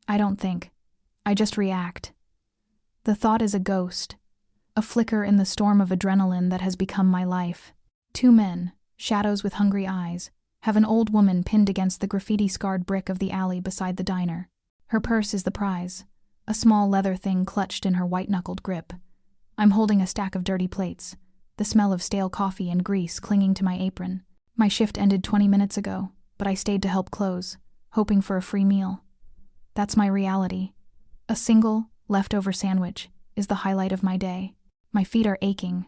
I don't think. I just react. The thought is a ghost, a flicker in the storm of adrenaline that has become my life. Two men, shadows with hungry eyes, have an old woman pinned against the graffiti-scarred brick of the alley beside the diner. Her purse is the prize, a small leather thing clutched in her white-knuckled grip. I'm holding a stack of dirty plates, the smell of stale coffee and grease clinging to my apron. My shift ended 20 minutes ago, but I stayed to help close, hoping for a free meal. That's my reality. A single, leftover sandwich is the highlight of my day. My feet are aching,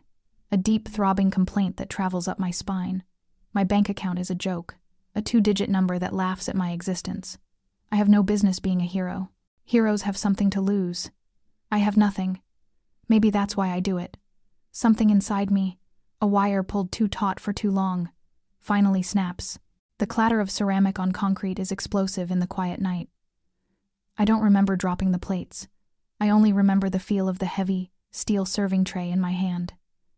a deep throbbing complaint that travels up my spine. My bank account is a joke, a 2-digit number that laughs at my existence. I have no business being a hero. Heroes have something to lose. I have nothing. Maybe that's why I do it. Something inside me, a wire pulled too taut for too long, finally snaps. The clatter of ceramic on concrete is explosive in the quiet night. I don't remember dropping the plates. I only remember the feel of the heavy, steel serving tray in my hand.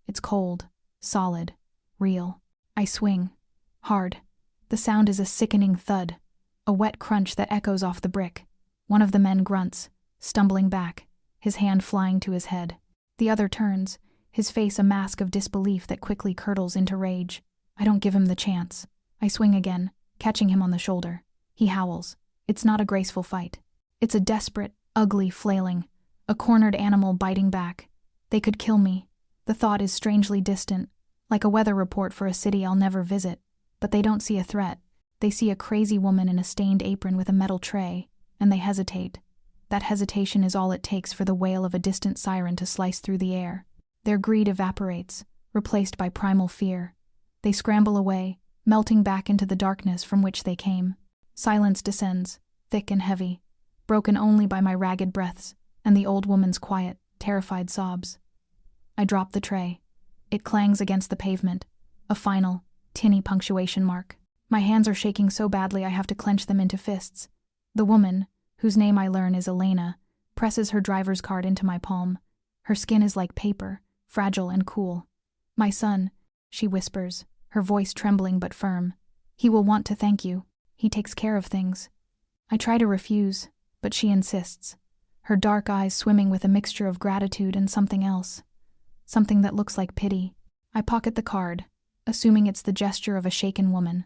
It's cold, solid, real. I swing. Hard. The sound is a sickening thud, a wet crunch that echoes off the brick. One of the men grunts, stumbling back, his hand flying to his head. The other turns, his face a mask of disbelief that quickly curdles into rage. I don't give him the chance. I swing again, catching him on the shoulder. He howls. It's not a graceful fight. It's a desperate, ugly flailing, a cornered animal biting back. They could kill me. The thought is strangely distant, like a weather report for a city I'll never visit. But they don't see a threat. They see a crazy woman in a stained apron with a metal tray, and they hesitate. That hesitation is all it takes for the wail of a distant siren to slice through the air. Their greed evaporates, replaced by primal fear. They scramble away, melting back into the darkness from which they came. Silence descends, thick and heavy, broken only by my ragged breaths and the old woman's quiet, terrified sobs. I drop the tray. It clangs against the pavement, a final, tinny punctuation mark. My hands are shaking so badly I have to clench them into fists. The woman, whose name I learn is Elena, presses her driver's card into my palm. Her skin is like paper, fragile and cool. "My son," she whispers, her voice trembling but firm. "He will want to thank you. He takes care of things." I try to refuse, but she insists, her dark eyes swimming with a mixture of gratitude and something else. Something that looks like pity. I pocket the card, assuming it's the gesture of a shaken woman.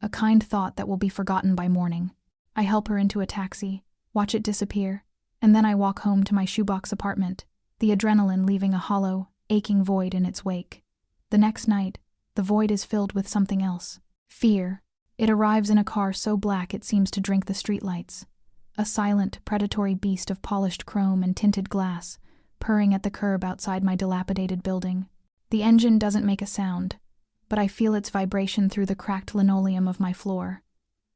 A kind thought that will be forgotten by morning. I help her into a taxi, watch it disappear, and then I walk home to my shoebox apartment, the adrenaline leaving a hollow, aching void in its wake. The next night, the void is filled with something else. Fear. It arrives in a car so black it seems to drink the streetlights. A silent, predatory beast of polished chrome and tinted glass, purring at the curb outside my dilapidated building. The engine doesn't make a sound, but I feel its vibration through the cracked linoleum of my floor.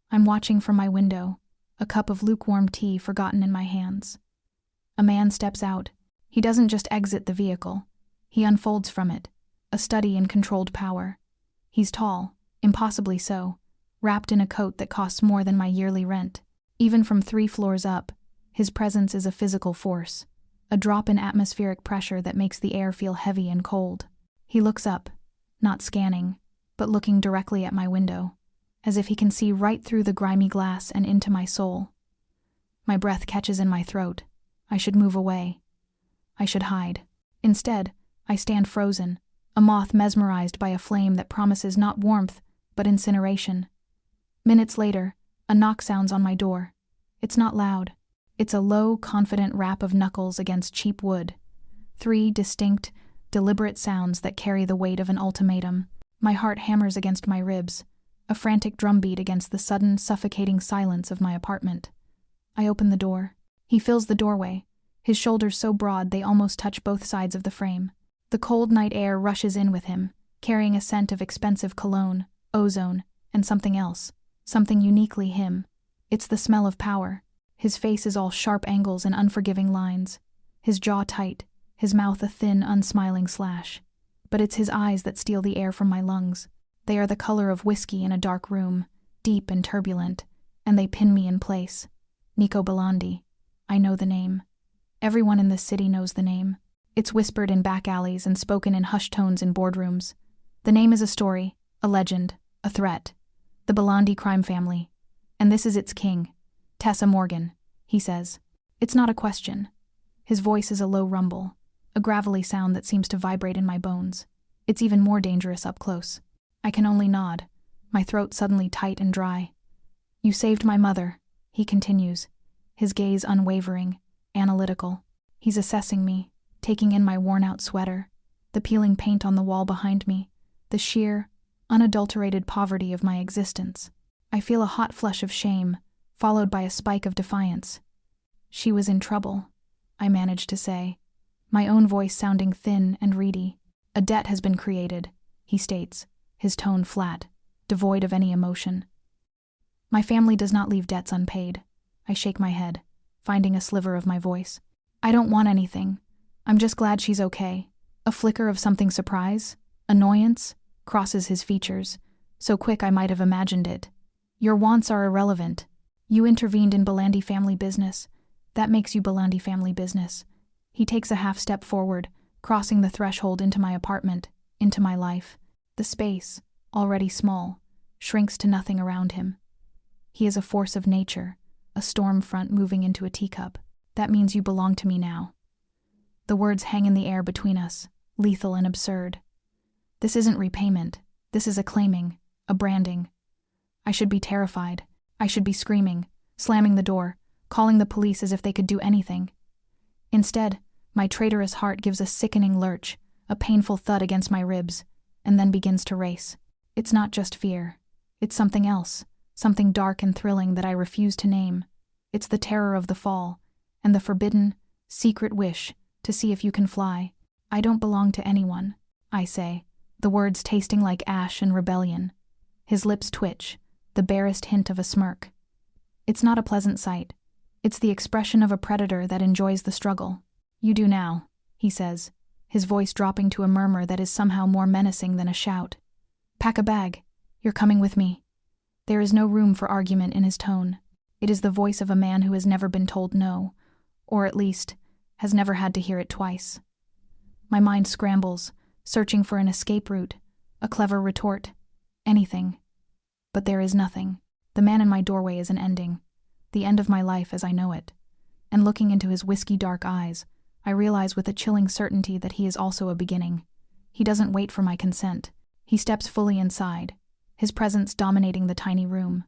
I'm watching from my window, a cup of lukewarm tea forgotten in my hands. A man steps out. He doesn't just exit the vehicle. He unfolds from it, a study in controlled power. He's tall, impossibly so, wrapped in a coat that costs more than my yearly rent. Even from 3 floors up, his presence is a physical force, a drop in atmospheric pressure that makes the air feel heavy and cold. He looks up, not scanning, but looking directly at my window, as if he can see right through the grimy glass and into my soul. My breath catches in my throat. I should move away. I should hide. Instead, I stand frozen, a moth mesmerized by a flame that promises not warmth, but incineration. Minutes later, a knock sounds on my door. It's not loud. It's a low, confident rap of knuckles against cheap wood. 3 distinct, deliberate sounds that carry the weight of an ultimatum. My heart hammers against my ribs, a frantic drumbeat against the sudden, suffocating silence of my apartment. I open the door. He fills the doorway, his shoulders so broad they almost touch both sides of the frame. The cold night air rushes in with him, carrying a scent of expensive cologne, ozone, and something else, something uniquely him. It's the smell of power. His face is all sharp angles and unforgiving lines, his jaw tight, his mouth a thin, unsmiling slash. But it's his eyes that steal the air from my lungs. They are the color of whiskey in a dark room, deep and turbulent, and they pin me in place. Nico Bellandi. I know the name. Everyone in this city knows the name. It's whispered in back alleys and spoken in hushed tones in boardrooms. The name is a story, a legend, a threat. The Bellandi crime family. And this is its king, Tessa Morgan. he says. It's not a question. His voice is a low rumble, a gravelly sound that seems to vibrate in my bones. It's even more dangerous up close. I can only nod, my throat suddenly tight and dry. You saved my mother, he continues, his gaze unwavering, analytical. He's assessing me, taking in my worn-out sweater, the peeling paint on the wall behind me, the sheer, unadulterated poverty of my existence. I feel a hot flush of shame, followed by a spike of defiance. She was in trouble, I manage to say, my own voice sounding thin and reedy. A debt has been created, he states, his tone flat, devoid of any emotion. My family does not leave debts unpaid. I shake my head, finding a sliver of my voice. I don't want anything. I'm just glad she's okay. A flicker of something surprise, annoyance, crosses his features, so quick I might have imagined it. Your wants are irrelevant. You intervened in Bellandi family business. That makes you Bellandi family business. He takes a half step forward, crossing the threshold into my apartment, into my life. The space, already small, shrinks to nothing around him. He is a force of nature, a storm front moving into a teacup. That means you belong to me now. The words hang in the air between us, lethal and absurd. This isn't repayment. This is a claiming, a branding. I should be terrified. I should be screaming, slamming the door, calling the police as if they could do anything. Instead, my traitorous heart gives a sickening lurch, a painful thud against my ribs, and then begins to race. It's not just fear. It's something else, something dark and thrilling that I refuse to name. It's the terror of the fall, and the forbidden, secret wish to see if you can fly. I don't belong to anyone, I say, the words tasting like ash and rebellion. His lips twitch, the barest hint of a smirk. It's not a pleasant sight. It's the expression of a predator that enjoys the struggle. You do now, he says, his voice dropping to a murmur that is somehow more menacing than a shout. Pack a bag. You're coming with me. There is no room for argument in his tone. It is the voice of a man who has never been told no, or at least, has never had to hear it twice. My mind scrambles, searching for an escape route, a clever retort, anything. But there is nothing. The man in my doorway is an ending, the end of my life as I know it. And looking into his whiskey-dark eyes, I realize with a chilling certainty that he is also a beginning. He doesn't wait for my consent. He steps fully inside, his presence dominating the tiny room.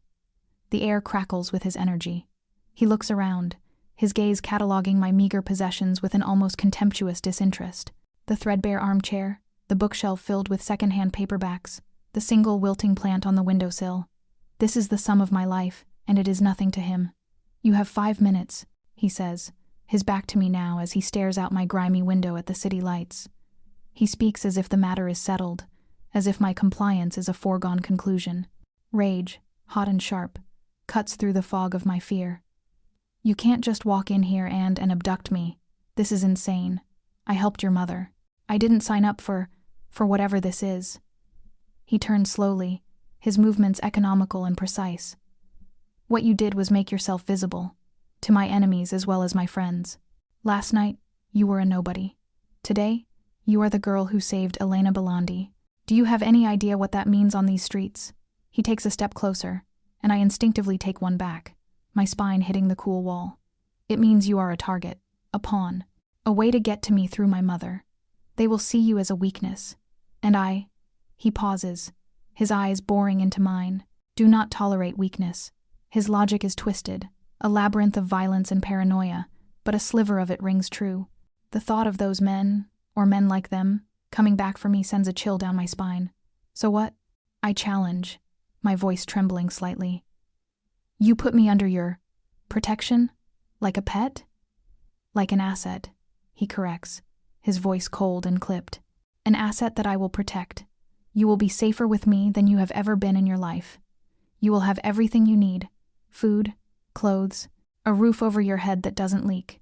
The air crackles with his energy. He looks around, his gaze cataloging my meager possessions with an almost contemptuous disinterest. The threadbare armchair, the bookshelf filled with secondhand paperbacks, the single wilting plant on the windowsill. This is the sum of my life, and it is nothing to him. You have 5 minutes, he says, his back to me now as he stares out my grimy window at the city lights. He speaks as if the matter is settled, as if my compliance is a foregone conclusion. Rage, hot and sharp, cuts through the fog of my fear. You can't just walk in here and abduct me. This is insane. I helped your mother. I didn't sign up for whatever this is. He turns slowly, his movements economical and precise. What you did was make yourself visible, to my enemies as well as my friends. Last night, you were a nobody. Today, you are the girl who saved Elena Bellandi. Do you have any idea what that means on these streets? He takes a step closer, and I instinctively take one back, my spine hitting the cool wall. It means you are a target, a pawn, a way to get to me through my mother. They will see you as a weakness. And I, he pauses, his eyes boring into mine, do not tolerate weakness. His logic is twisted, a labyrinth of violence and paranoia, but a sliver of it rings true. The thought of those men, or men like them, coming back for me sends a chill down my spine. So what? I challenge, my voice trembling slightly. You put me under your protection? Like a pet? Like an asset, he corrects, his voice cold and clipped. An asset that I will protect. You will be safer with me than you have ever been in your life. You will have everything you need, food, clothes, a roof over your head that doesn't leak.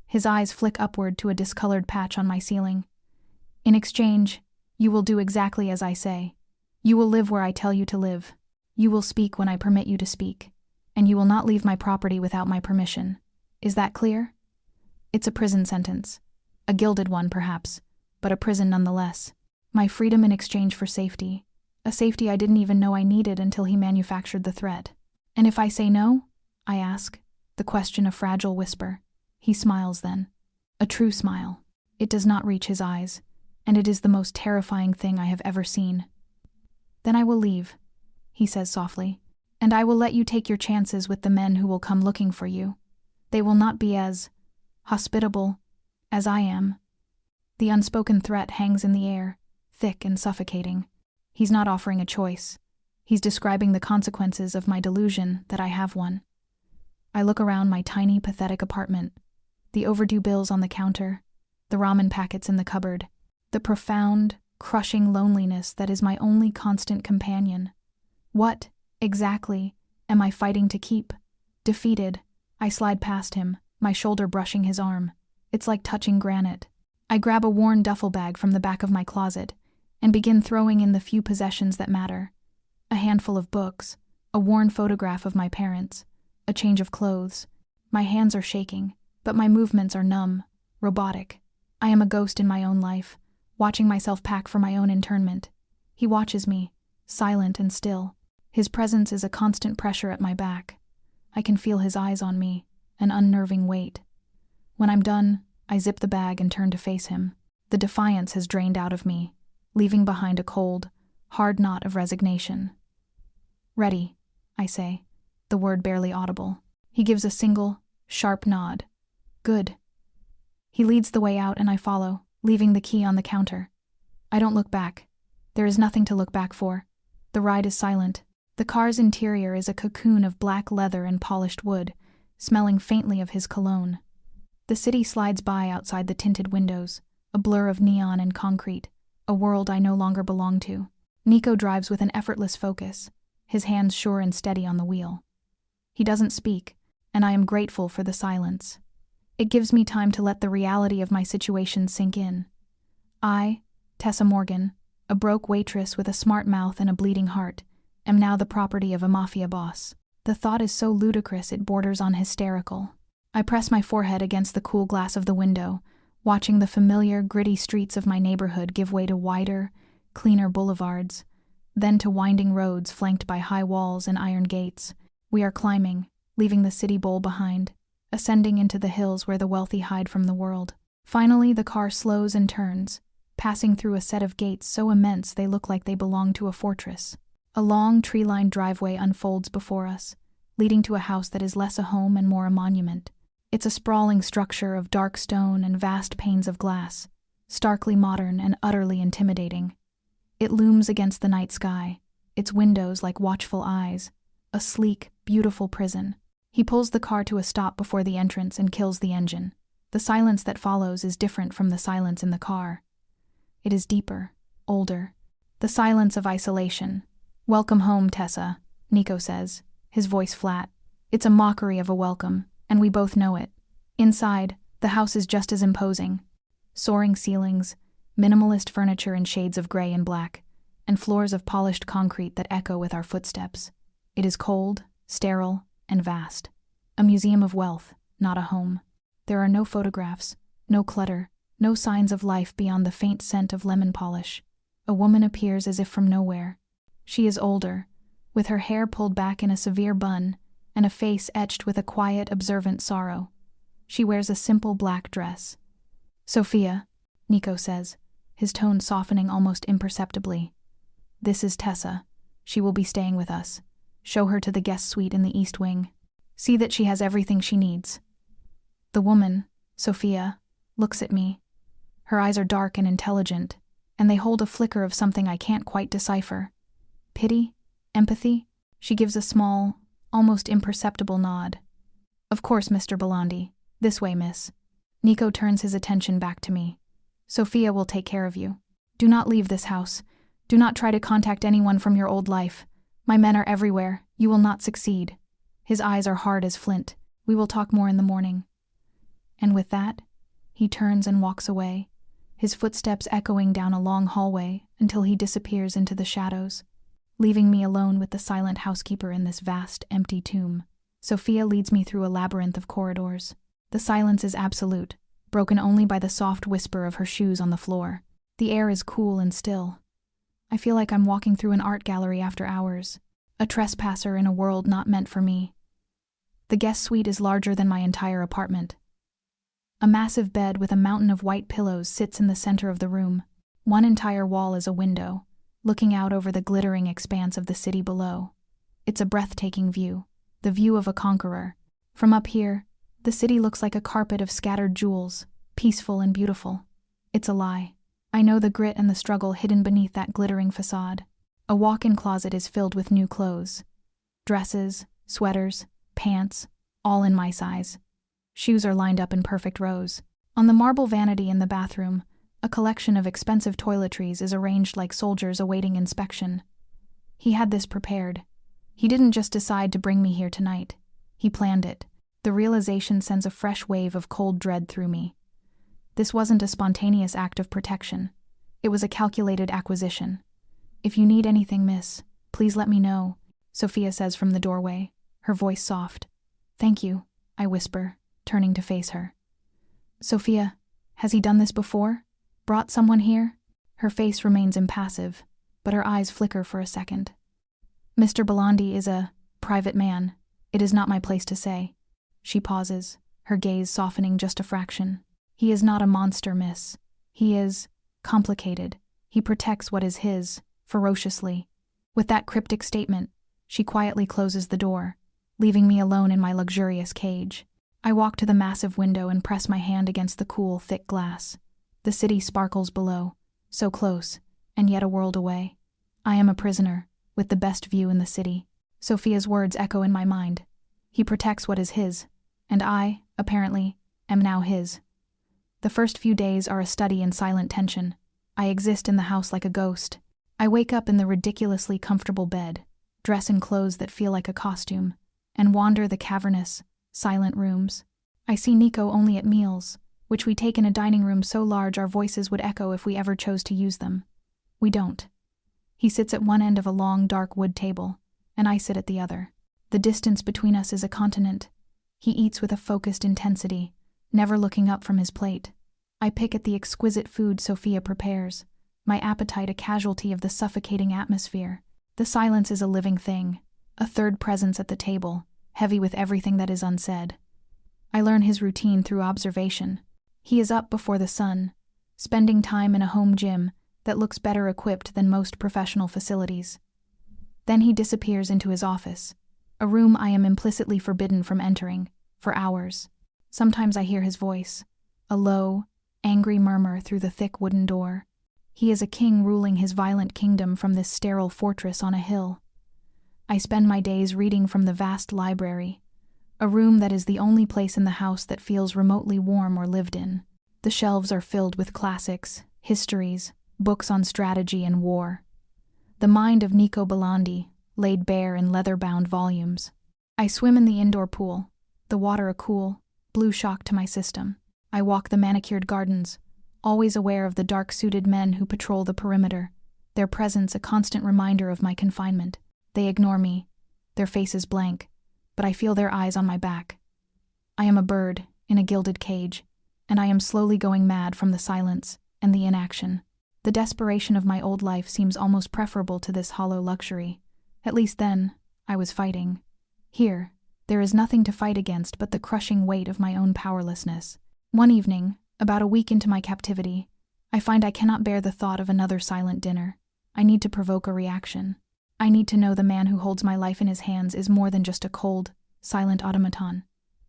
His eyes flick upward to a discolored patch on my ceiling. In exchange, you will do exactly as I say. You will live where I tell you to live. You will speak when I permit you to speak. And you will not leave my property without my permission. Is that clear? It's a prison sentence. A gilded one, perhaps, but a prison nonetheless. My freedom in exchange for safety. A safety I didn't even know I needed until he manufactured the threat. And if I say no? I ask, the question a fragile whisper. He smiles then. A true smile. It does not reach his eyes, and it is the most terrifying thing I have ever seen. Then I will leave, he says softly, and I will let you take your chances with the men who will come looking for you. They will not be as hospitable as I am. The unspoken threat hangs in the air, thick and suffocating. He's not offering a choice. He's describing the consequences of my delusion that I have one. I look around my tiny, pathetic apartment. The overdue bills on the counter, the ramen packets in the cupboard, the profound, crushing loneliness that is my only constant companion. What, exactly, am I fighting to keep? Defeated, I slide past him, my shoulder brushing his arm. It's like touching granite. I grab a worn duffel bag from the back of my closet and begin throwing in the few possessions that matter. A handful of books, a worn photograph of my parents, a change of clothes. My hands are shaking, but my movements are numb, robotic. I am a ghost in my own life, watching myself pack for my own internment. He watches me, silent and still. His presence is a constant pressure at my back. I can feel his eyes on me, an unnerving weight. When I'm done, I zip the bag and turn to face him. The defiance has drained out of me, leaving behind a cold, hard knot of resignation. Ready, I say, the word barely audible. He gives a single, sharp nod. Good. He leads the way out and I follow, leaving the key on the counter. I don't look back. There is nothing to look back for. The ride is silent. The car's interior is a cocoon of black leather and polished wood, smelling faintly of his cologne. The city slides by outside the tinted windows, a blur of neon and concrete, a world I no longer belong to. Nico drives with an effortless focus, his hands sure and steady on the wheel. He doesn't speak, and I am grateful for the silence. It gives me time to let the reality of my situation sink in. I, Tessa Morgan, a broke waitress with a smart mouth and a bleeding heart, am now the property of a Mafia boss. The thought is so ludicrous it borders on hysterical. I press my forehead against the cool glass of the window, watching the familiar, gritty streets of my neighborhood give way to wider, cleaner boulevards, then to winding roads flanked by high walls and iron gates. We are climbing, leaving the city bowl behind, ascending into the hills where the wealthy hide from the world. Finally, the car slows and turns, passing through a set of gates so immense they look like they belong to a fortress. A long, tree-lined driveway unfolds before us, leading to a house that is less a home and more a monument. It's a sprawling structure of dark stone and vast panes of glass, starkly modern and utterly intimidating. It looms against the night sky, its windows like watchful eyes, a sleek, beautiful prison. He pulls the car to a stop before the entrance and kills the engine. The silence that follows is different from the silence in the car. It is deeper, older. The silence of isolation. "Welcome home, Tessa," Nico says, his voice flat. It's a mockery of a welcome, and we both know it. Inside, the house is just as imposing. Soaring ceilings, minimalist furniture in shades of gray and black, and floors of polished concrete that echo with our footsteps. It is cold, sterile, and vast. A museum of wealth, not a home. There are no photographs, no clutter, no signs of life beyond the faint scent of lemon polish. A woman appears as if from nowhere. She is older, with her hair pulled back in a severe bun, and a face etched with a quiet, observant sorrow. She wears a simple black dress. "Sophia," Nico says, his tone softening almost imperceptibly. "This is Tessa. She will be staying with us. Show her to the guest suite in the East Wing. See that she has everything she needs." The woman, Sophia, looks at me. Her eyes are dark and intelligent, and they hold a flicker of something I can't quite decipher. Pity? Empathy? She gives a small, almost imperceptible nod. "Of course, Mr. Bellandi. This way, miss." Nico turns his attention back to me. "Sophia will take care of you. Do not leave this house. Do not try to contact anyone from your old life. My men are everywhere. You will not succeed." His eyes are hard as flint. "We will talk more in the morning." And with that, he turns and walks away, his footsteps echoing down a long hallway until he disappears into the shadows, leaving me alone with the silent housekeeper in this vast, empty tomb. Sophia leads me through a labyrinth of corridors. The silence is absolute, broken only by the soft whisper of her shoes on the floor. The air is cool and still. I feel like I'm walking through an art gallery after hours, a trespasser in a world not meant for me. The guest suite is larger than my entire apartment. A massive bed with a mountain of white pillows sits in the center of the room. One entire wall is a window, looking out over the glittering expanse of the city below. It's a breathtaking view, the view of a conqueror. From up here, the city looks like a carpet of scattered jewels, peaceful and beautiful. It's a lie. I know the grit and the struggle hidden beneath that glittering facade. A walk-in closet is filled with new clothes. Dresses, sweaters, pants, all in my size. Shoes are lined up in perfect rows. On the marble vanity in the bathroom, a collection of expensive toiletries is arranged like soldiers awaiting inspection. He had this prepared. He didn't just decide to bring me here tonight. He planned it. The realization sends a fresh wave of cold dread through me. This wasn't a spontaneous act of protection. It was a calculated acquisition. "If you need anything, miss, please let me know," Sophia says from the doorway, her voice soft. "Thank you," I whisper, turning to face her. "Sophia, has he done this before? Brought someone here?" Her face remains impassive, but her eyes flicker for a second. "Mr. Bellandi is a private man. It is not my place to say." She pauses, her gaze softening just a fraction. "He is not a monster, miss. He is complicated. He protects what is his, ferociously." With that cryptic statement, she quietly closes the door, leaving me alone in my luxurious cage. I walk to the massive window and press my hand against the cool, thick glass. The city sparkles below, so close, and yet a world away. I am a prisoner, with the best view in the city. Sophia's words echo in my mind. He protects what is his, and I, apparently, am now his. The first few days are a study in silent tension. I exist in the house like a ghost. I wake up in the ridiculously comfortable bed, dress in clothes that feel like a costume, and wander the cavernous, silent rooms. I see Nico only at meals, which we take in a dining room so large our voices would echo if we ever chose to use them. We don't. He sits at one end of a long, dark wood table, and I sit at the other. The distance between us is a continent. He eats with a focused intensity, never looking up from his plate. I pick at the exquisite food Sophia prepares, my appetite a casualty of the suffocating atmosphere. The silence is a living thing, a third presence at the table, heavy with everything that is unsaid. I learn his routine through observation. He is up before the sun, spending time in a home gym that looks better equipped than most professional facilities. Then he disappears into his office, a room I am implicitly forbidden from entering, for hours. Sometimes I hear his voice, a low, angry murmur through the thick wooden door. He is a king ruling his violent kingdom from this sterile fortress on a hill. I spend my days reading from the vast library, a room that is the only place in the house that feels remotely warm or lived in. The shelves are filled with classics, histories, books on strategy and war. The mind of Nico Bellandi, laid bare in leather-bound volumes. I swim in the indoor pool, the water a cool, blue shock to my system. I walk the manicured gardens, always aware of the dark-suited men who patrol the perimeter, their presence a constant reminder of my confinement. They ignore me, their faces blank, but I feel their eyes on my back. I am a bird in a gilded cage, and I am slowly going mad from the silence and the inaction. The desperation of my old life seems almost preferable to this hollow luxury. At least then, I was fighting. Here, there is nothing to fight against but the crushing weight of my own powerlessness. One evening, about a week into my captivity, I find I cannot bear the thought of another silent dinner. I need to provoke a reaction. I need to know the man who holds my life in his hands is more than just a cold, silent automaton.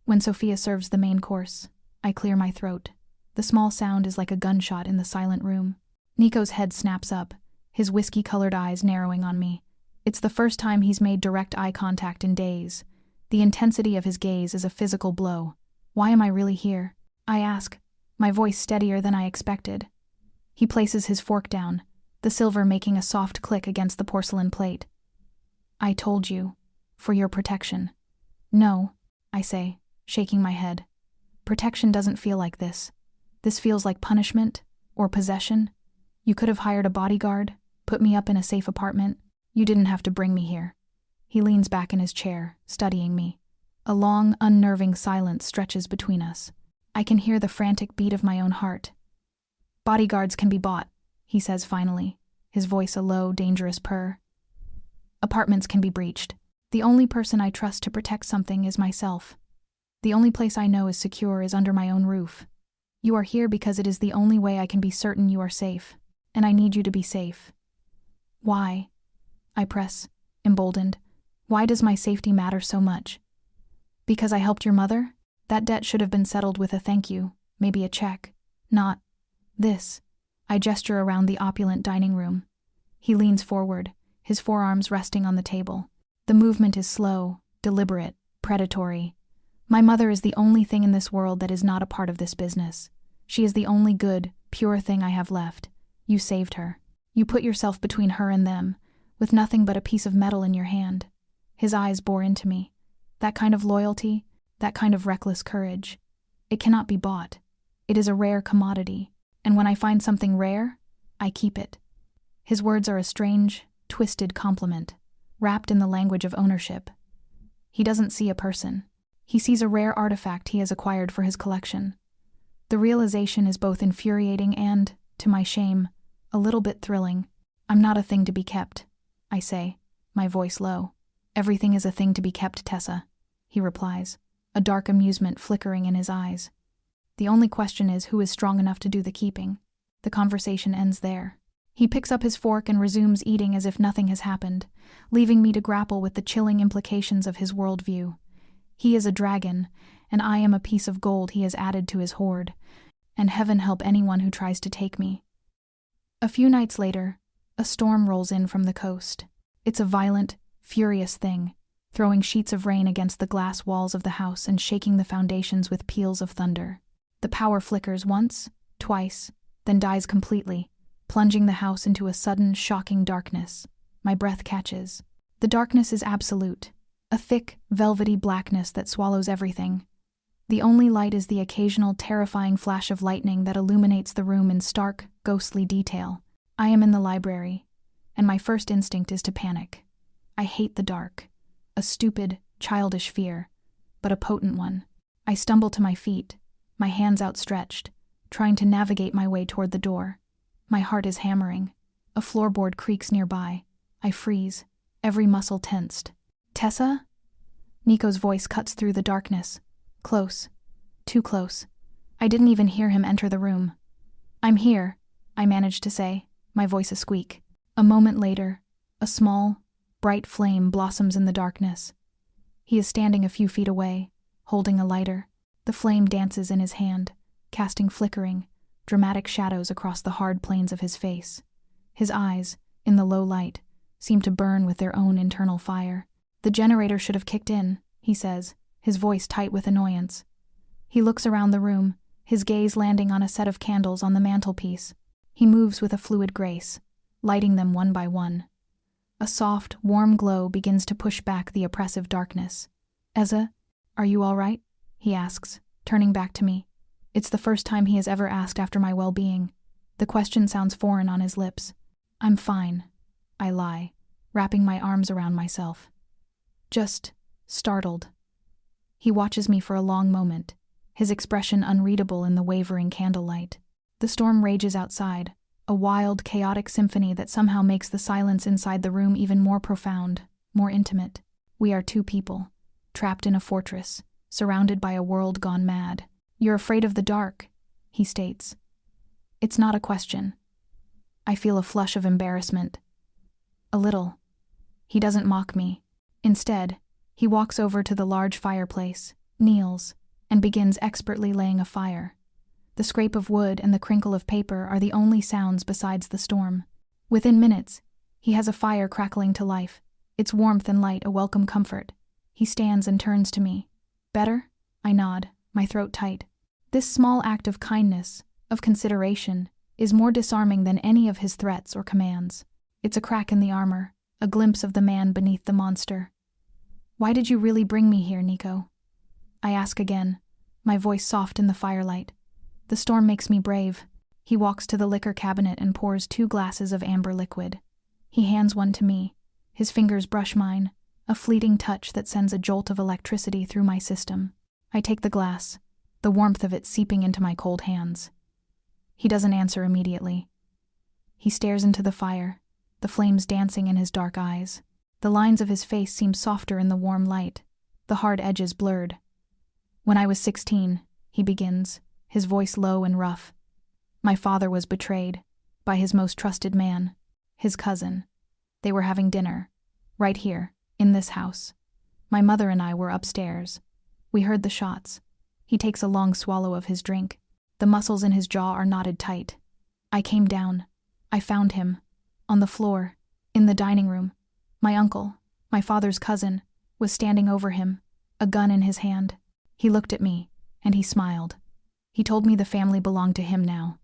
When Sophia serves the main course, I clear my throat. The small sound is like a gunshot in the silent room. Nico's head snaps up, his whiskey-colored eyes narrowing on me. It's the first time he's made direct eye contact in days. The intensity of his gaze is a physical blow. Why am I really here? I ask, my voice steadier than I expected. He places his fork down, the silver making a soft click against the porcelain plate. I told you, for your protection. No, I say, shaking my head. Protection doesn't feel like this. This feels like punishment, or possession. You could have hired a bodyguard, put me up in a safe apartment. You didn't have to bring me here. He leans back in his chair, studying me. A long, unnerving silence stretches between us. I can hear the frantic beat of my own heart. Bodyguards can be bought, he says finally, his voice a low, dangerous purr. Apartments can be breached. The only person I trust to protect something is myself. The only place I know is secure is under my own roof. You are here because it is the only way I can be certain you are safe, and I need you to be safe. Why? I press, emboldened. Why does my safety matter so much? Because I helped your mother? That debt should have been settled with a thank you, maybe a check. Not this. I gesture around the opulent dining room. He leans forward, his forearms resting on the table. The movement is slow, deliberate, predatory. My mother is the only thing in this world that is not a part of this business. She is the only good, pure thing I have left. You saved her. You put yourself between her and them, with nothing but a piece of metal in your hand. His eyes bore into me. That kind of loyalty, that kind of reckless courage. It cannot be bought. It is a rare commodity, and when I find something rare, I keep it. His words are a strange, twisted compliment, wrapped in the language of ownership. He doesn't see a person. He sees a rare artifact he has acquired for his collection. The realization is both infuriating and, to my shame, a little bit thrilling. I'm not a thing to be kept, I say, my voice low. Everything is a thing to be kept, Tessa, he replies, a dark amusement flickering in his eyes. The only question is who is strong enough to do the keeping. The conversation ends there. He picks up his fork and resumes eating as if nothing has happened, leaving me to grapple with the chilling implications of his worldview. He is a dragon, and I am a piece of gold he has added to his hoard, and heaven help anyone who tries to take me. A few nights later, a storm rolls in from the coast. It's a violent, furious thing, throwing sheets of rain against the glass walls of the house and shaking the foundations with peals of thunder. The power flickers once, twice, then dies completely, plunging the house into a sudden, shocking darkness. My breath catches. The darkness is absolute, a thick, velvety blackness that swallows everything. The only light is the occasional terrifying flash of lightning that illuminates the room in stark, ghostly detail. I am in the library, and my first instinct is to panic. I hate the dark. A stupid, childish fear, but a potent one. I stumble to my feet, my hands outstretched, trying to navigate my way toward the door. My heart is hammering. A floorboard creaks nearby. I freeze, every muscle tensed. Tessa? Nico's voice cuts through the darkness. Close. Too close. I didn't even hear him enter the room. I'm here, I managed to say, my voice a squeak. A moment later, a small, bright flame blossoms in the darkness. He is standing a few feet away, holding a lighter. The flame dances in his hand, casting flickering, dramatic shadows across the hard planes of his face. His eyes, in the low light, seem to burn with their own internal fire. The generator should have kicked in, he says, his voice tight with annoyance. He looks around the room, his gaze landing on a set of candles on the mantelpiece. He moves with a fluid grace, lighting them one by one. A soft, warm glow begins to push back the oppressive darkness. Eza, are you all right? He asks, turning back to me. It's the first time he has ever asked after my well-being. The question sounds foreign on his lips. I'm fine, I lie, wrapping my arms around myself. Just startled. He watches me for a long moment, his expression unreadable in the wavering candlelight. The storm rages outside, a wild, chaotic symphony that somehow makes the silence inside the room even more profound, more intimate. We are two people, trapped in a fortress, surrounded by a world gone mad. You're afraid of the dark, he states. It's not a question. I feel a flush of embarrassment. A little. He doesn't mock me. Instead, he walks over to the large fireplace, kneels, and begins expertly laying a fire. The scrape of wood and the crinkle of paper are the only sounds besides the storm. Within minutes, he has a fire crackling to life, its warmth and light a welcome comfort. He stands and turns to me. Better? I nod, my throat tight. This small act of kindness, of consideration, is more disarming than any of his threats or commands. It's a crack in the armor, a glimpse of the man beneath the monster. Why did you really bring me here, Nico? I ask again, my voice soft in the firelight. The storm makes me brave. He walks to the liquor cabinet and pours 2 glasses of amber liquid. He hands one to me. His fingers brush mine, a fleeting touch that sends a jolt of electricity through my system. I take the glass, the warmth of it seeping into my cold hands. He doesn't answer immediately. He stares into the fire, the flames dancing in his dark eyes. The lines of his face seem softer in the warm light, the hard edges blurred. "When I was 16, he begins, his voice low and rough. "My father was betrayed by his most trusted man, his cousin. They were having dinner, right here, in this house. My mother and I were upstairs. We heard the shots. He takes a long swallow of his drink. The muscles in his jaw are knotted tight. I came down. I found him, on the floor, in the dining room. My uncle, my father's cousin, was standing over him, a gun in his hand. He looked at me, and he smiled. He told me the family belonged to him now.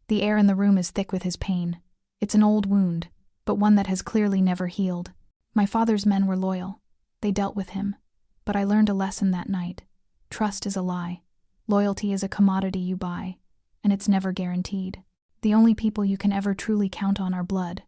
The air in the room is thick with his pain. It's an old wound, but one that has clearly never healed. My father's men were loyal. They dealt with him. But I learned a lesson that night. Trust is a lie. Loyalty is a commodity you buy, and it's never guaranteed. The only people you can ever truly count on are blood,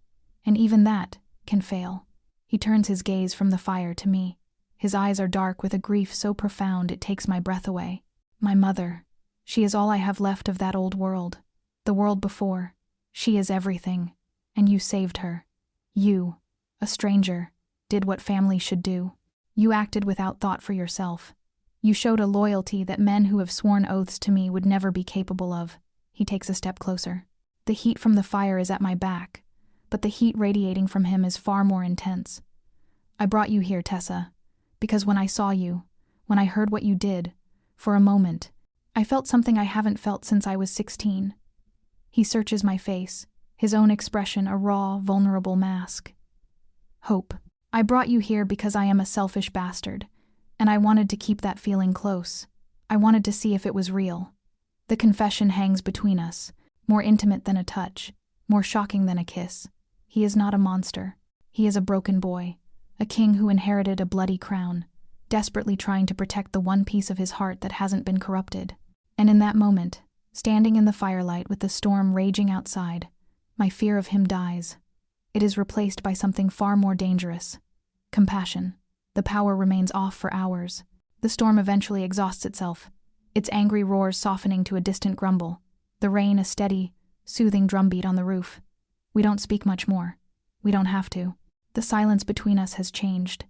and even that can fail." He turns his gaze from the fire to me. His eyes are dark with a grief so profound it takes my breath away. My mother. She is all I have left of that old world. The world before. She is everything. And you saved her. You, a stranger, did what family should do. You acted without thought for yourself. You showed a loyalty that men who have sworn oaths to me would never be capable of. He takes a step closer. The heat from the fire is at my back, but the heat radiating from him is far more intense. "I brought you here, Tessa, because when I saw you, when I heard what you did, for a moment, I felt something I haven't felt since I was 16. He searches my face, his own expression a raw, vulnerable mask. "Hope. I brought you here because I am a selfish bastard, and I wanted to keep that feeling close. I wanted to see if it was real. The confession hangs between us, more intimate than a touch, more shocking than a kiss. He is not a monster. He is a broken boy, a king who inherited a bloody crown, desperately trying to protect the one piece of his heart that hasn't been corrupted. And in that moment, standing in the firelight with the storm raging outside, my fear of him dies. It is replaced by something far more dangerous. Compassion. The power remains off for hours. The storm eventually exhausts itself, its angry roars softening to a distant grumble, the rain a steady, soothing drumbeat on the roof. We don't speak much more. We don't have to. The silence between us has changed.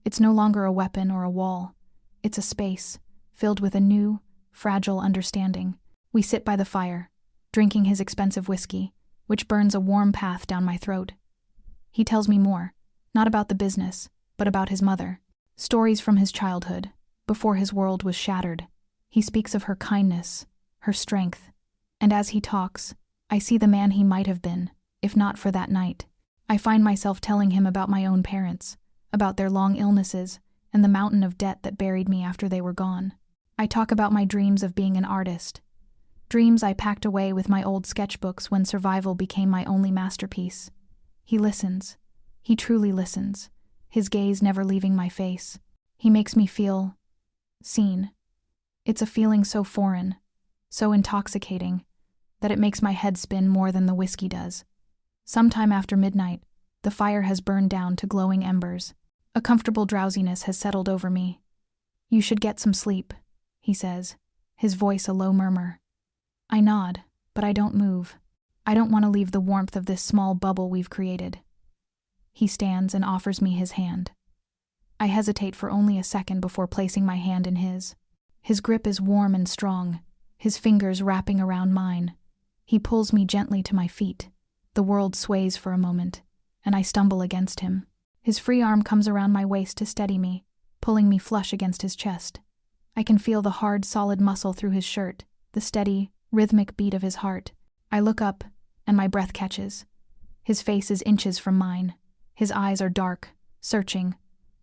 It's no longer a weapon or a wall. It's a space, filled with a new, fragile understanding. We sit by the fire, drinking his expensive whiskey, which burns a warm path down my throat. He tells me more, not about the business, but about his mother. Stories from his childhood, before his world was shattered. He speaks of her kindness, her strength, and as he talks, I see the man he might have been, if not for that night. I find myself telling him about my own parents, about their long illnesses, and the mountain of debt that buried me after they were gone. I talk about my dreams of being an artist, dreams I packed away with my old sketchbooks when survival became my only masterpiece. He listens. He truly listens, his gaze never leaving my face. He makes me feel seen. It's a feeling so foreign, so intoxicating, that it makes my head spin more than the whiskey does. Sometime after midnight, the fire has burned down to glowing embers. A comfortable drowsiness has settled over me. "You should get some sleep," he says, his voice a low murmur. I nod, but I don't move. I don't want to leave the warmth of this small bubble we've created. He stands and offers me his hand. I hesitate for only a second before placing my hand in his. His grip is warm and strong, his fingers wrapping around mine. He pulls me gently to my feet. The world sways for a moment, and I stumble against him. His free arm comes around my waist to steady me, pulling me flush against his chest. I can feel the hard, solid muscle through his shirt, the steady, rhythmic beat of his heart. I look up, and my breath catches. His face is inches from mine. His eyes are dark, searching,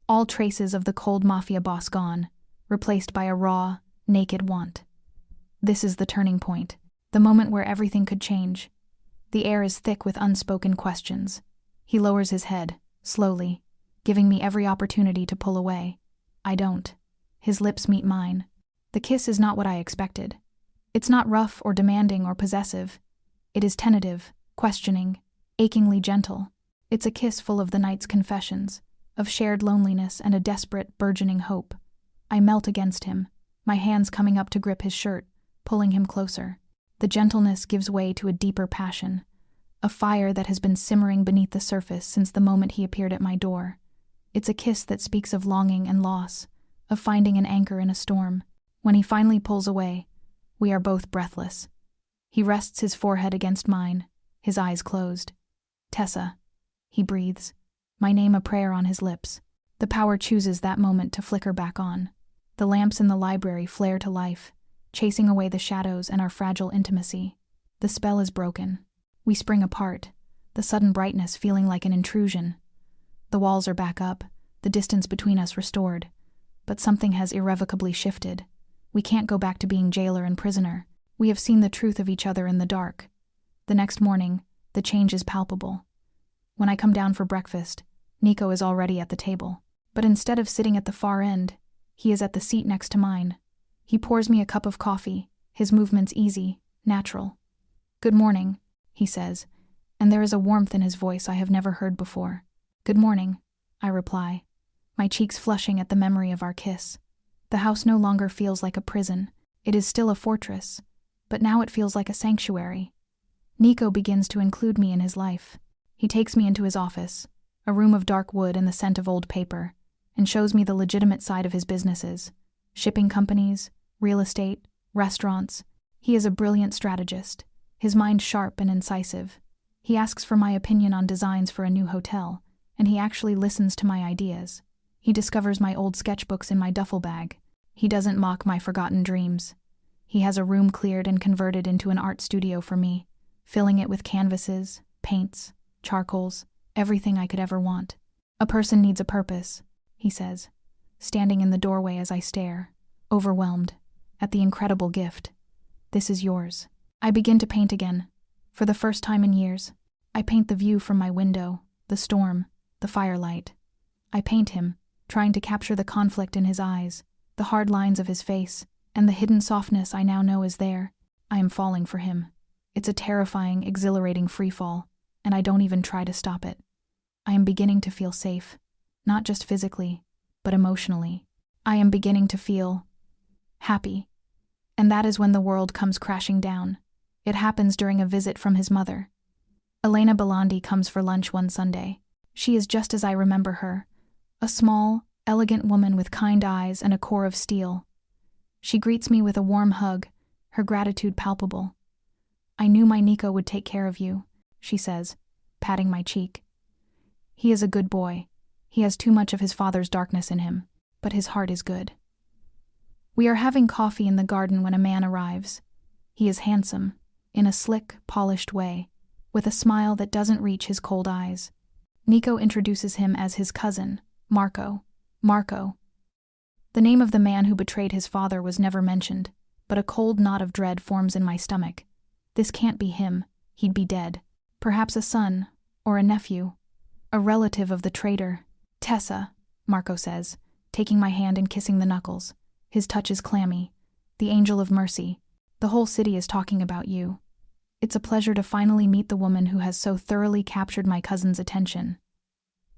all traces of the cold Mafia boss gone, replaced by a raw, naked want. This is the turning point, the moment where everything could change. The air is thick with unspoken questions. He lowers his head, slowly, giving me every opportunity to pull away. I don't. His lips meet mine. The kiss is not what I expected. It's not rough or demanding or possessive. It is tentative, questioning, achingly gentle. It's a kiss full of the night's confessions, of shared loneliness and a desperate, burgeoning hope. I melt against him, my hands coming up to grip his shirt, pulling him closer. The gentleness gives way to a deeper passion, a fire that has been simmering beneath the surface since the moment he appeared at my door. It's a kiss that speaks of longing and loss, of finding an anchor in a storm. When he finally pulls away, we are both breathless. He rests his forehead against mine, his eyes closed. Tessa, he breathes, my name a prayer on his lips. The power chooses that moment to flicker back on. The lamps in the library flare to life, chasing away the shadows and our fragile intimacy. The spell is broken. We spring apart, the sudden brightness feeling like an intrusion. The walls are back up, the distance between us restored. But something has irrevocably shifted. We can't go back to being jailer and prisoner. We have seen the truth of each other in the dark. The next morning, the change is palpable. When I come down for breakfast, Nico is already at the table. But instead of sitting at the far end, he is at the seat next to mine. He pours me a cup of coffee, his movements easy, natural. "Good morning," he says, and there is a warmth in his voice I have never heard before. "Good morning," I reply, my cheeks flushing at the memory of our kiss. The house no longer feels like a prison. It is still a fortress, but now it feels like a sanctuary. Nico begins to include me in his life. He takes me into his office, a room of dark wood and the scent of old paper, and shows me the legitimate side of his businesses: shipping companies, real estate, restaurants. He is a brilliant strategist, his mind sharp and incisive. He asks for my opinion on designs for a new hotel, and he actually listens to my ideas. He discovers my old sketchbooks in my duffel bag. He doesn't mock my forgotten dreams. He has a room cleared and converted into an art studio for me, filling it with canvases, paints, charcoals, everything I could ever want. "A person needs a purpose," he says, standing in the doorway as I stare, overwhelmed, at the incredible gift. "This is yours." I begin to paint again. For the first time in years, I paint the view from my window, the storm, the firelight. I paint him, trying to capture the conflict in his eyes, the hard lines of his face, and the hidden softness I now know is there. I am falling for him. It's a terrifying, exhilarating freefall, and I don't even try to stop it. I am beginning to feel safe, not just physically, but emotionally. I am beginning to feel happy. And that is when the world comes crashing down. It happens during a visit from his mother. Elena Bellandi comes for lunch one Sunday. She is just as I remember her, a small, elegant woman with kind eyes and a core of steel. She greets me with a warm hug, her gratitude palpable. "I knew my Nico would take care of you," she says, patting my cheek. "He is a good boy. He has too much of his father's darkness in him, but his heart is good." We are having coffee in the garden when a man arrives. He is handsome, in a slick, polished way, with a smile that doesn't reach his cold eyes. Nico introduces him as his cousin, Marco. Marco. The name of the man who betrayed his father was never mentioned, but a cold knot of dread forms in my stomach. This can't be him. He'd be dead. Perhaps a son, or a nephew, a relative of the traitor. "Tessa," Marco says, taking my hand and kissing the knuckles. His touch is clammy. "The angel of mercy. The whole city is talking about you. It's a pleasure to finally meet the woman who has so thoroughly captured my cousin's attention."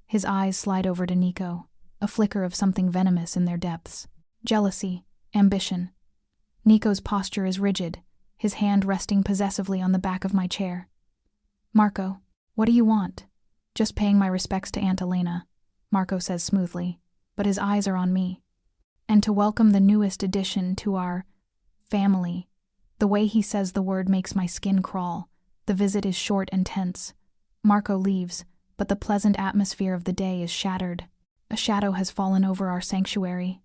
His eyes slide over to Nico, a flicker of something venomous in their depths. Jealousy, ambition. Nico's posture is rigid, his hand resting possessively on the back of my chair. "Marco, what do you want?" "Just paying my respects to Aunt Elena," Marco says smoothly, but his eyes are on me. "And to welcome the newest addition to our family." The way he says the word makes my skin crawl. The visit is short and tense. Marco leaves, but the pleasant atmosphere of the day is shattered. A shadow has fallen over our sanctuary.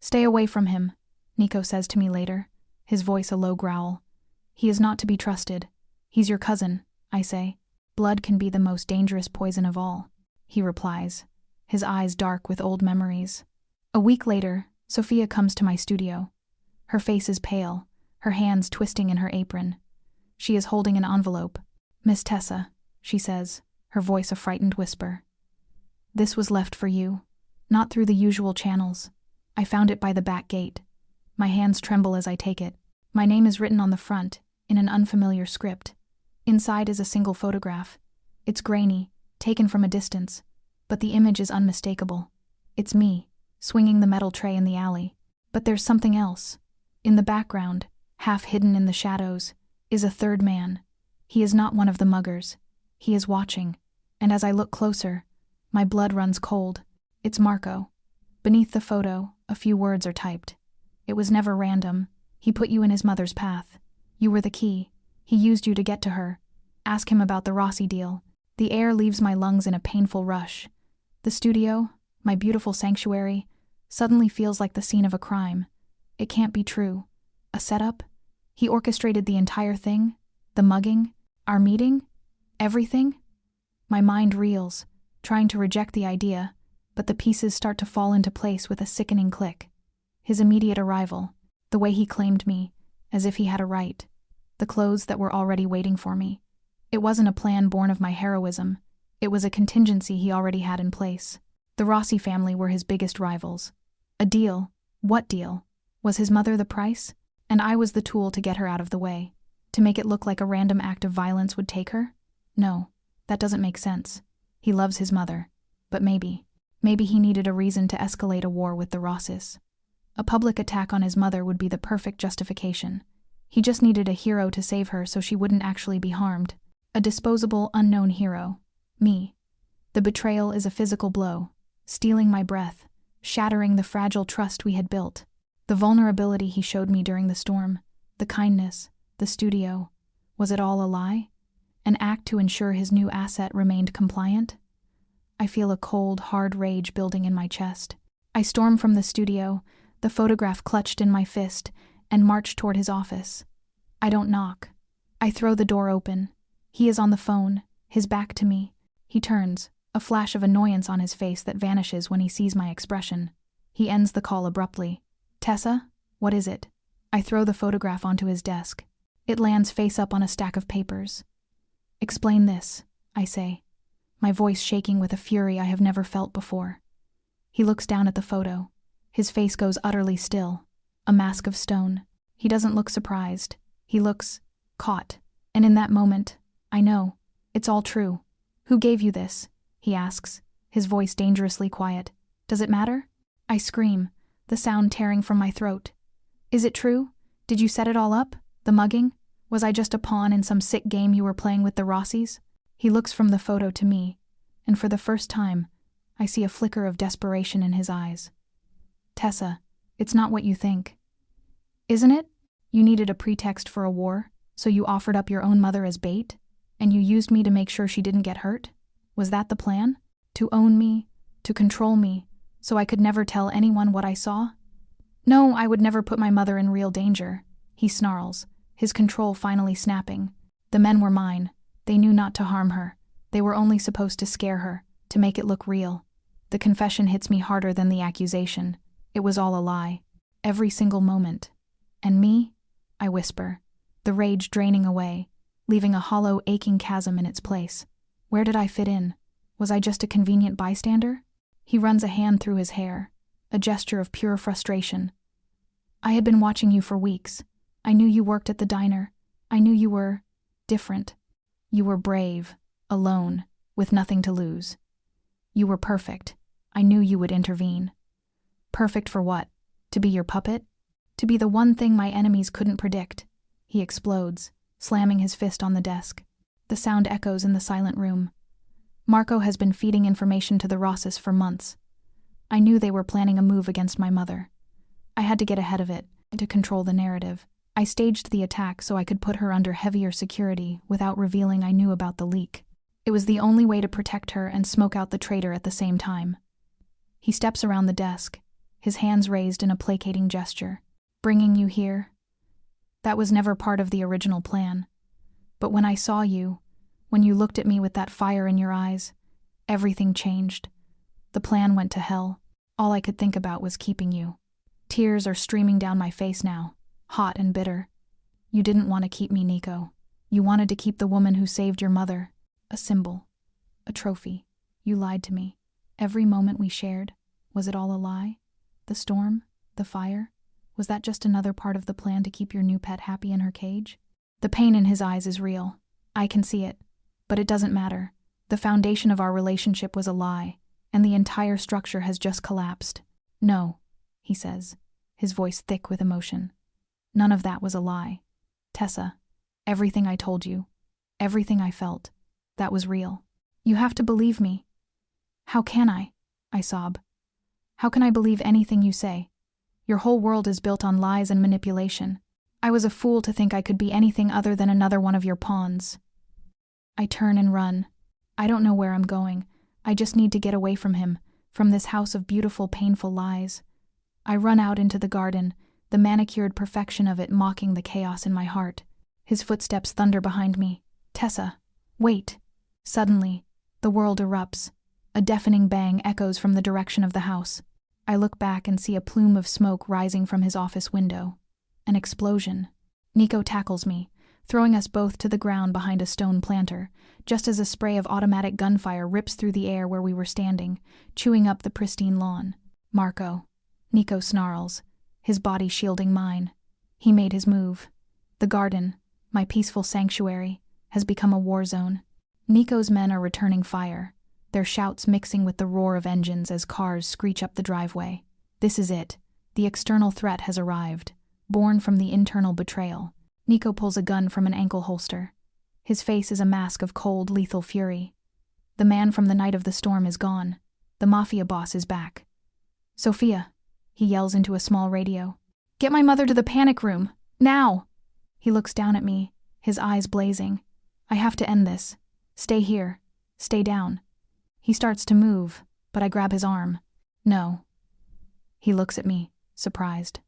"Stay away from him," Nico says to me later, his voice a low growl. "He is not to be trusted. He's your cousin," I say. "Blood can be the most dangerous poison of all," he replies, his eyes dark with old memories. A week later, Sophia comes to my studio. Her face is pale, her hands twisting in her apron. She is holding an envelope. "Miss Tessa," she says, her voice a frightened whisper. "This was left for you, not through the usual channels. I found it by the back gate." My hands tremble as I take it. My name is written on the front, in an unfamiliar script. Inside is a single photograph. It's grainy, taken from a distance, but the image is unmistakable. It's me, swinging the metal tray in the alley. But there's something else. In the background, half hidden in the shadows, is a third man. He is not one of the muggers. He is watching, and as I look closer, my blood runs cold. It's Marco. Beneath the photo, a few words are typed. It was never random. He put you in his mother's path. You were the key. He used you to get to her. Ask him about the Rossi deal. The air leaves my lungs in a painful rush. The studio, my beautiful sanctuary, suddenly feels like the scene of a crime. It can't be true. A setup? He orchestrated the entire thing? The mugging? Our meeting? Everything? My mind reels, trying to reject the idea, but the pieces start to fall into place with a sickening click. His immediate arrival, the way he claimed me, as if he had a right, the clothes that were already waiting for me. It wasn't a plan born of my heroism. It was a contingency he already had in place. The Rossi family were his biggest rivals. A deal? What deal? Was his mother the price? And I was the tool to get her out of the way. To make it look like a random act of violence would take her? No, that doesn't make sense. He loves his mother. But maybe he needed a reason to escalate a war with the Rossis. A public attack on his mother would be the perfect justification. He just needed a hero to save her so she wouldn't actually be harmed. A disposable, unknown hero. Me. The betrayal is a physical blow, stealing my breath, shattering the fragile trust we had built. The vulnerability he showed me during the storm, the kindness, the studio. Was it all a lie? An act to ensure his new asset remained compliant? I feel a cold, hard rage building in my chest. I storm from the studio, the photograph clutched in my fist, and march toward his office. I don't knock. I throw the door open. He is on the phone, his back to me. He turns, a flash of annoyance on his face that vanishes when he sees my expression. He ends the call abruptly. Tessa, what is it? I throw the photograph onto his desk. It lands face up on a stack of papers. Explain this, I say, my voice shaking with a fury I have never felt before. He looks down at the photo. His face goes utterly still, a mask of stone. He doesn't look surprised. He looks caught. And in that moment, I know, it's all true. Who gave you this? He asks, his voice dangerously quiet. Does it matter? I scream, the sound tearing from my throat. Is it true? Did you set it all up? The mugging? Was I just a pawn in some sick game you were playing with the Rossis? He looks from the photo to me, and for the first time, I see a flicker of desperation in his eyes. Tessa, it's not what you think. Isn't it? You needed a pretext for a war, so you offered up your own mother as bait? And you used me to make sure she didn't get hurt? Was that the plan? To own me, to control me, so I could never tell anyone what I saw? No, I would never put my mother in real danger, he snarls, his control finally snapping. The men were mine. They knew not to harm her. They were only supposed to scare her, to make it look real. The confession hits me harder than the accusation. It was all a lie. Every single moment. And me? I whisper, the rage draining away, leaving a hollow, aching chasm in its place. Where did I fit in? Was I just a convenient bystander? He runs a hand through his hair, a gesture of pure frustration. I had been watching you for weeks. I knew you worked at the diner. I knew you were different. You were brave, alone, with nothing to lose. You were perfect. I knew you would intervene. Perfect for what? To be your puppet? To be the one thing my enemies couldn't predict. He explodes, slamming his fist on the desk. The sound echoes in the silent room. Marco has been feeding information to the Rossis for months. I knew they were planning a move against my mother. I had to get ahead of it, to control the narrative. I staged the attack so I could put her under heavier security without revealing I knew about the leak. It was the only way to protect her and smoke out the traitor at the same time. He steps around the desk, his hands raised in a placating gesture. Bringing you here? That was never part of the original plan. But when I saw you, when you looked at me with that fire in your eyes, everything changed. The plan went to hell. All I could think about was keeping you. Tears are streaming down my face now, hot and bitter. You didn't want to keep me, Nico. You wanted to keep the woman who saved your mother. A symbol. A trophy. You lied to me. Every moment we shared. Was it all a lie? The storm? The fire? Was that just another part of the plan to keep your new pet happy in her cage? The pain in his eyes is real. I can see it. But it doesn't matter. The foundation of our relationship was a lie, and the entire structure has just collapsed. No, he says, his voice thick with emotion. None of that was a lie. Tessa, everything I told you, everything I felt, that was real. You have to believe me. How can I sob. How can I believe anything you say? Your whole world is built on lies and manipulation. I was a fool to think I could be anything other than another one of your pawns. I turn and run. I don't know where I'm going. I just need to get away from him, from this house of beautiful, painful lies. I run out into the garden, the manicured perfection of it mocking the chaos in my heart. His footsteps thunder behind me. Tessa, wait. Suddenly, the world erupts. A deafening bang echoes from the direction of the house. I look back and see a plume of smoke rising from his office window. An explosion. Nico tackles me, throwing us both to the ground behind a stone planter, just as a spray of automatic gunfire rips through the air where we were standing, chewing up the pristine lawn. Marco. Nico snarls, his body shielding mine. He made his move. The garden, my peaceful sanctuary, has become a war zone. Nico's men are returning fire, their shouts mixing with the roar of engines as cars screech up the driveway. This is it. The external threat has arrived, born from the internal betrayal. Nico pulls a gun from an ankle holster. His face is a mask of cold, lethal fury. The man from the night of the storm is gone. The Mafia boss is back. Sophia, he yells into a small radio. Get my mother to the panic room, now! He looks down at me, his eyes blazing. I have to end this. Stay here. Stay down. He starts to move, but I grab his arm. No. He looks at me, surprised.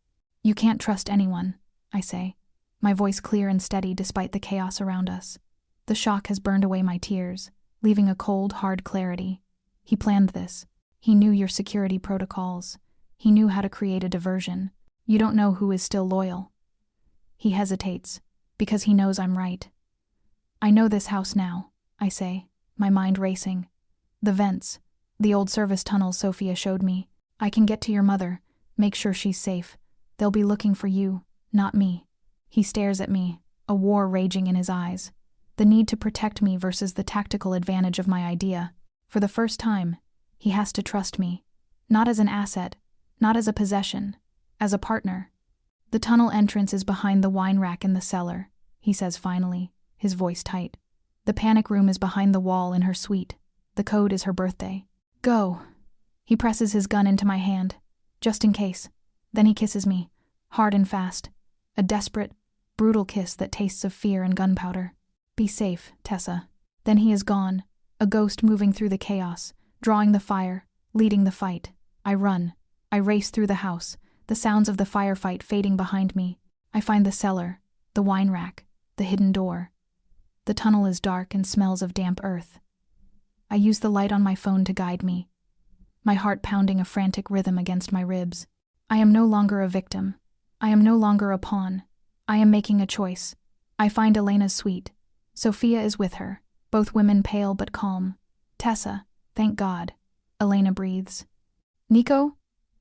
You can't trust anyone, I say, my voice clear and steady despite the chaos around us. The shock has burned away my tears, leaving a cold, hard clarity. He planned this. He knew your security protocols. He knew how to create a diversion. You don't know who is still loyal. He hesitates, because he knows I'm right. I know this house now, I say, my mind racing. The vents, the old service tunnels Sophia showed me. I can get to your mother, make sure she's safe. They'll be looking for you, not me. He stares at me, a war raging in his eyes. The need to protect me versus the tactical advantage of my idea. For the first time, he has to trust me. Not as an asset, not as a possession, as a partner. The tunnel entrance is behind the wine rack in the cellar, he says finally, his voice tight. The panic room is behind the wall in her suite. The code is her birthday. Go. He presses his gun into my hand, just in case. Then he kisses me, hard and fast. A desperate, brutal kiss that tastes of fear and gunpowder. Be safe, Tessa. Then he is gone, a ghost moving through the chaos, drawing the fire, leading the fight. I run. I race through the house, the sounds of the firefight fading behind me. I find the cellar, the wine rack, the hidden door. The tunnel is dark and smells of damp earth. I use the light on my phone to guide me, my heart pounding a frantic rhythm against my ribs. I am no longer a victim. I am no longer a pawn. I am making a choice. I find Elena's suite. Sophia is with her, both women pale but calm. Tessa, thank God. Elena breathes. Nico?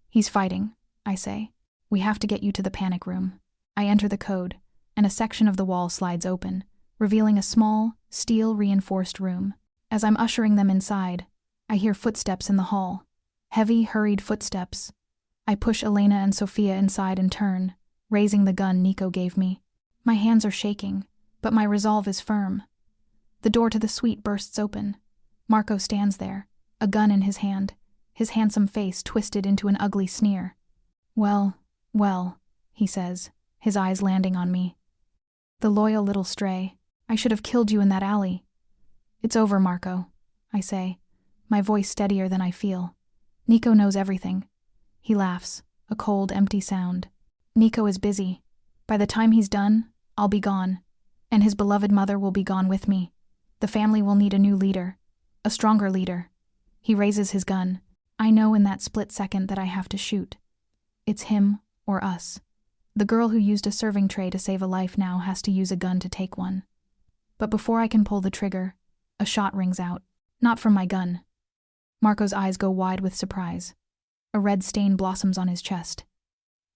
He's fighting, I say. We have to get you to the panic room. I enter the code, and a section of the wall slides open, revealing a small, steel-reinforced room. As I'm ushering them inside, I hear footsteps in the hall. Heavy, hurried footsteps. I push Elena and Sophia inside and turn, raising the gun Nico gave me. My hands are shaking, but my resolve is firm. The door to the suite bursts open. Marco stands there, a gun in his hand, his handsome face twisted into an ugly sneer. Well, he says, his eyes landing on me. The loyal little stray. I should have killed you in that alley. It's over, Marco, I say, my voice steadier than I feel. Nico knows everything. He laughs, a cold, empty sound. Nico is busy. By the time he's done, I'll be gone, and his beloved mother will be gone with me. The family will need a new leader, a stronger leader. He raises his gun. I know in that split second that I have to shoot. It's him or us. The girl who used a serving tray to save a life now has to use a gun to take one. But before I can pull the trigger, a shot rings out. Not from my gun. Marco's eyes go wide with surprise. A red stain blossoms on his chest.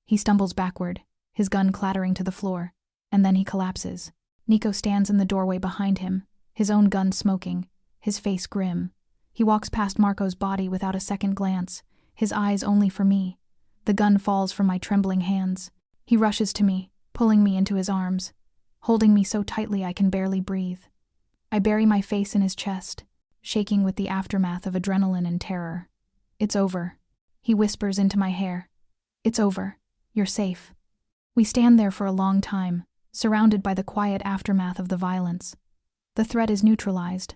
He stumbles backward, his gun clattering to the floor, and then he collapses. Nico stands in the doorway behind him, his own gun smoking, his face grim. He walks past Marco's body without a second glance, his eyes only for me. The gun falls from my trembling hands. He rushes to me, pulling me into his arms, holding me so tightly I can barely breathe. I bury my face in his chest, shaking with the aftermath of adrenaline and terror. It's over. He whispers into my hair. It's over. You're safe. We stand there for a long time, surrounded by the quiet aftermath of the violence. The threat is neutralized.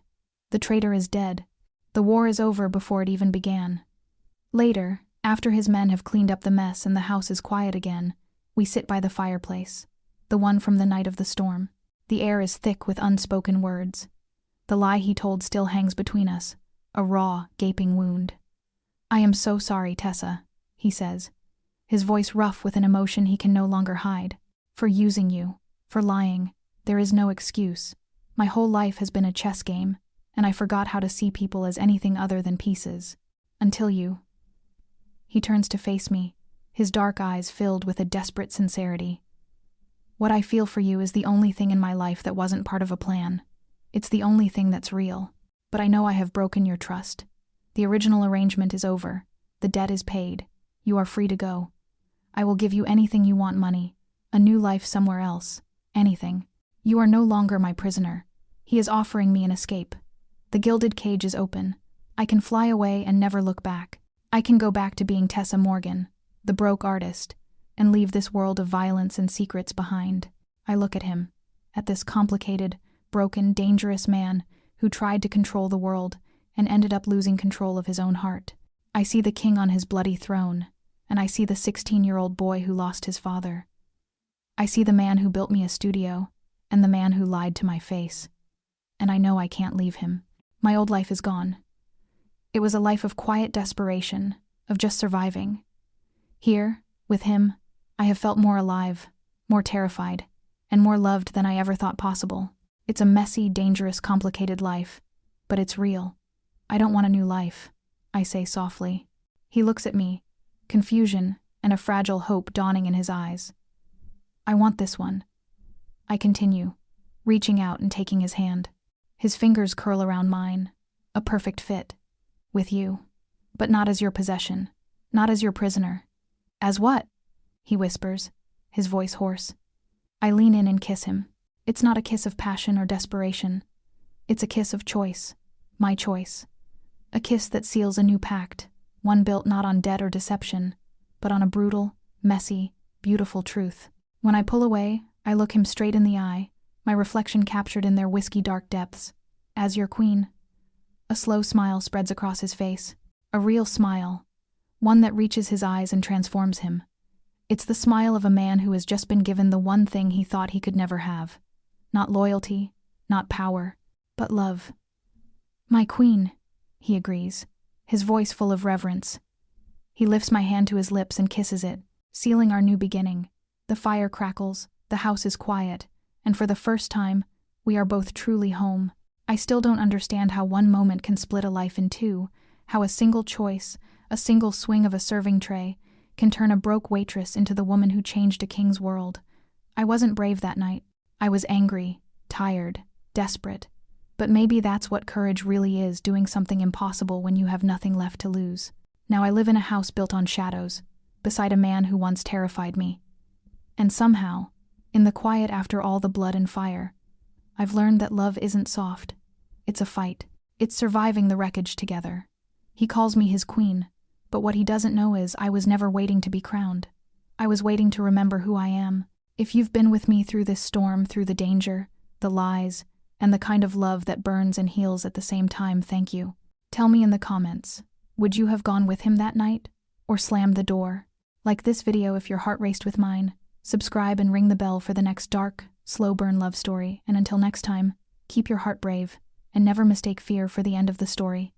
The traitor is dead. The war is over before it even began. Later, after his men have cleaned up the mess and the house is quiet again, we sit by the fireplace, the one from the night of the storm. The air is thick with unspoken words. The lie he told still hangs between us, a raw, gaping wound. I am so sorry, Tessa, he says, his voice rough with an emotion he can no longer hide. For using you, for lying, there is no excuse. My whole life has been a chess game, and I forgot how to see people as anything other than pieces. Until you. He turns to face me, his dark eyes filled with a desperate sincerity. What I feel for you is the only thing in my life that wasn't part of a plan. It's the only thing that's real. But I know I have broken your trust. The original arrangement is over. The debt is paid. You are free to go. I will give you anything you want: money, a new life somewhere else, anything. You are no longer my prisoner. He is offering me an escape. The gilded cage is open. I can fly away and never look back. I can go back to being Tessa Morgan, the broke artist, and leave this world of violence and secrets behind. I look at him, at this complicated, broken, dangerous man who tried to control the world and ended up losing control of his own heart. I see the king on his bloody throne, and I see the 16-year-old boy who lost his father. I see the man who built me a studio, and the man who lied to my face. And I know I can't leave him. My old life is gone. It was a life of quiet desperation, of just surviving. Here, with him, I have felt more alive, more terrified, and more loved than I ever thought possible. It's a messy, dangerous, complicated life, but it's real. I don't want a new life, I say softly. He looks at me, confusion and a fragile hope dawning in his eyes. I want this one. I continue, reaching out and taking his hand. His fingers curl around mine, a perfect fit. With you, but not as your possession, not as your prisoner. As what? He whispers, his voice hoarse. I lean in and kiss him. It's not a kiss of passion or desperation. It's a kiss of choice, my choice. A kiss that seals a new pact, one built not on debt or deception, but on a brutal, messy, beautiful truth. When I pull away, I look him straight in the eye, my reflection captured in their whiskey-dark depths. As your queen. A slow smile spreads across his face, a real smile, one that reaches his eyes and transforms him. It's the smile of a man who has just been given the one thing he thought he could never have. Not loyalty, not power, but love. My queen, he agrees, his voice full of reverence. He lifts my hand to his lips and kisses it, sealing our new beginning. The fire crackles, the house is quiet, and for the first time, we are both truly home. I still don't understand how one moment can split a life in two, how a single choice, a single swing of a serving tray, can turn a broke waitress into the woman who changed a king's world. I wasn't brave that night. I was angry, tired, desperate. But maybe that's what courage really is, doing something impossible when you have nothing left to lose. Now I live in a house built on shadows, beside a man who once terrified me. And somehow, in the quiet after all the blood and fire, I've learned that love isn't soft. It's a fight. It's surviving the wreckage together. He calls me his queen, but what he doesn't know is I was never waiting to be crowned. I was waiting to remember who I am. If you've been with me through this storm, through the danger, the lies, and the kind of love that burns and heals at the same time, thank you. Tell me in the comments, would you have gone with him that night? Or slammed the door? Like this video if your heart raced with mine. Subscribe and ring the bell for the next dark, slow burn love story, and until next time, keep your heart brave, and never mistake fear for the end of the story.